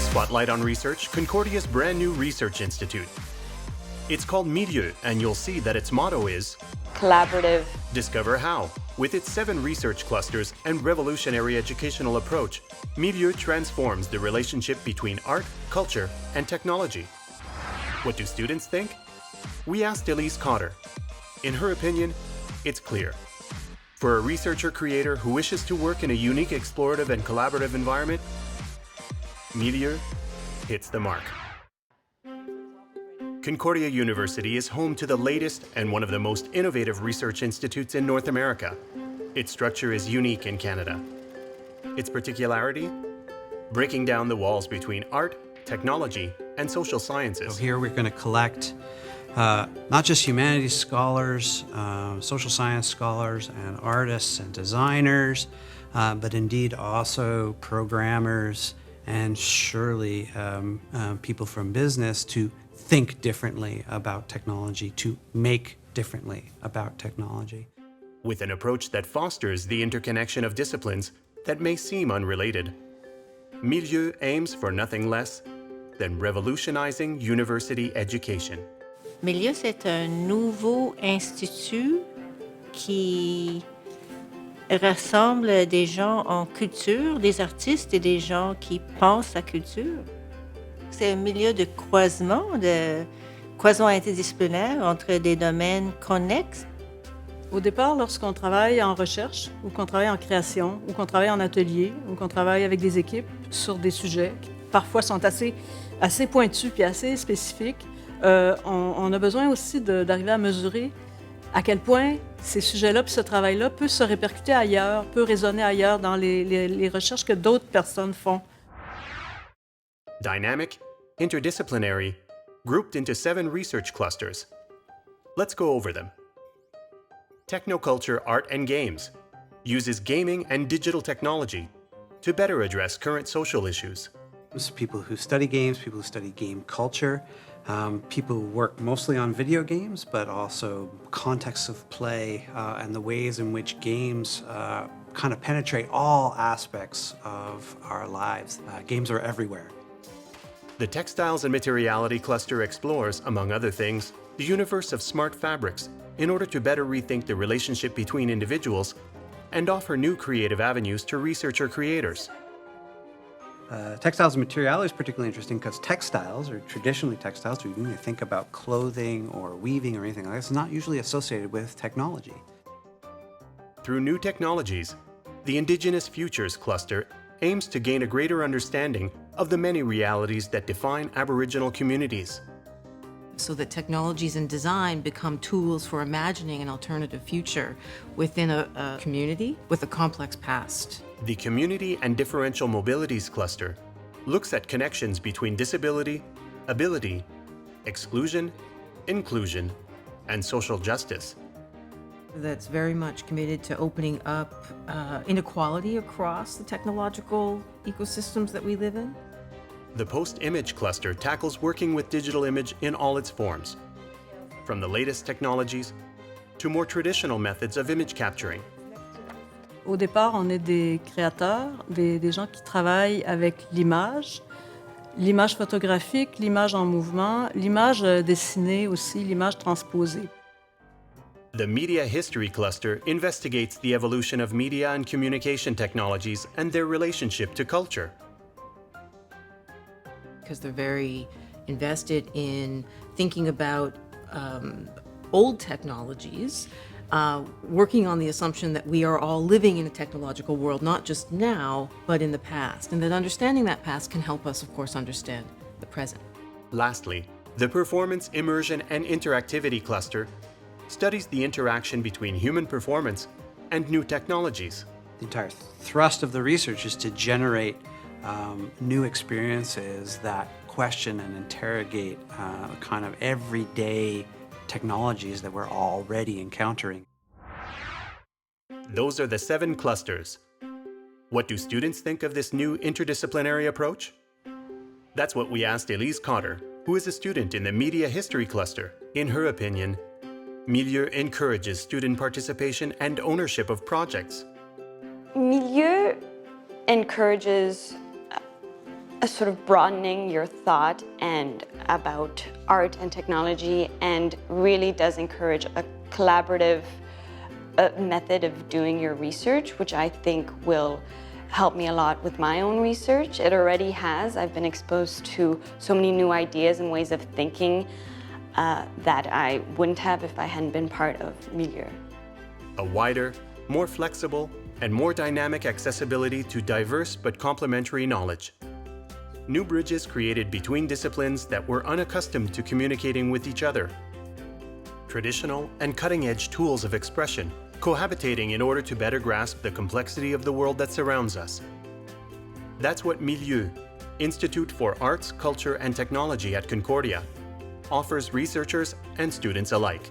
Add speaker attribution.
Speaker 1: spotlight on research, Concordia's brand new research institute. It's called Milieux, and you'll see that its motto is
Speaker 2: collaborative.
Speaker 1: Discover how. With its 7 research clusters and revolutionary educational approach, Milieux transforms the relationship between art, culture, and technology. What do students think? We asked Elise Cotter. In her opinion, it's clear. For a researcher-creator who wishes to work in a unique, explorative, and collaborative environment, Milieux hits the mark. Concordia University is home to the latest and one of the most innovative research institutes in North America. Its structure is unique in Canada. Its particularity? Breaking down the walls between art, technology, and social sciences.
Speaker 3: So here we're going to collect not just humanities scholars, social science scholars, and artists and designers, but indeed also programmers and surely people from business to think differently about technology, to make differently about technology.
Speaker 1: With an approach that fosters the interconnection of disciplines that may seem unrelated, Milieux aims for nothing less than revolutionizing university education.
Speaker 4: Milieux, c'est un nouveau institut qui rassemble des gens en culture, des artistes et des gens qui pensent la culture. C'est un milieu de croisement interdisciplinaire entre des domaines connexes.
Speaker 5: Au départ, lorsqu'on travaille en recherche, ou qu'on travaille en création, ou qu'on travaille en atelier, ou qu'on travaille avec des équipes sur des sujets qui parfois sont assez pointus puis assez spécifiques, on a besoin aussi d'arriver à mesurer à quel point ces sujets-là puis ce travail-là peut se répercuter ailleurs, peut résonner ailleurs dans les recherches que d'autres personnes font.
Speaker 1: Dynamic, interdisciplinary, grouped into 7 research clusters. Let's go over them. Technoculture, art, and games uses gaming and digital technology to better address current social issues.
Speaker 3: People who study games, people who study game culture, people who work mostly on video games, but also contexts of play and the ways in which games kind of penetrate all aspects of our lives. Games are everywhere.
Speaker 1: The Textiles and Materiality cluster explores, among other things, the universe of smart fabrics in order to better rethink the relationship between individuals and offer new creative avenues to researcher creators.
Speaker 3: Textiles and materiality is particularly interesting because textiles, or traditionally textiles, when you think about clothing or weaving or anything like that, it's not usually associated with technology.
Speaker 1: Through new technologies, the Indigenous Futures cluster aims to gain a greater understanding of the many realities that define Aboriginal communities.
Speaker 6: So that technologies and design become tools for imagining an alternative future within a community with a complex past.
Speaker 1: The Community and Differential Mobilities cluster looks at connections between disability, ability, exclusion, inclusion, and social justice.
Speaker 6: That's very much committed to opening up inequality across the technological ecosystems that we live in.
Speaker 1: The Post-Image cluster tackles working with digital image in all its forms, from the latest technologies to more traditional methods of image capturing.
Speaker 5: Au départ, on est des créateurs, des gens qui travaillent avec l'image photographique, l'image en mouvement, l'image dessinée aussi, l'image transposée.
Speaker 1: The Media History cluster investigates the evolution of media and communication technologies and their relationship to culture.
Speaker 6: Because they're very invested in thinking about old technologies, working on the assumption that we are all living in a technological world, not just now, but in the past, and that understanding that past can help us, of course, understand the present.
Speaker 1: Lastly, the Performance, Immersion, and Interactivity cluster studies the interaction between human performance and new technologies.
Speaker 3: The entire thrust of the research is to generate new experiences that question and interrogate kind of everyday technologies that we're already encountering.
Speaker 1: Those are the 7 clusters. What do students think of this new interdisciplinary approach? That's what we asked Elise Cotter, who is a student in the Media History cluster. In her opinion, Milieux encourages student participation and ownership of projects.
Speaker 2: Milieux encourages sort of broadening your thought and about art and technology, and really does encourage a collaborative method of doing your research, which I think will help me a lot with my own research. It already has. I've been exposed to so many new ideas and ways of thinking that I wouldn't have if I hadn't been part of Milieux.
Speaker 1: A wider, more flexible, and more dynamic accessibility to diverse but complementary knowledge. New bridges created between disciplines that were unaccustomed to communicating with each other. Traditional and cutting-edge tools of expression cohabitating in order to better grasp the complexity of the world that surrounds us. That's what Milieux, Institute for Arts, Culture and Technology at Concordia, offers researchers and students alike.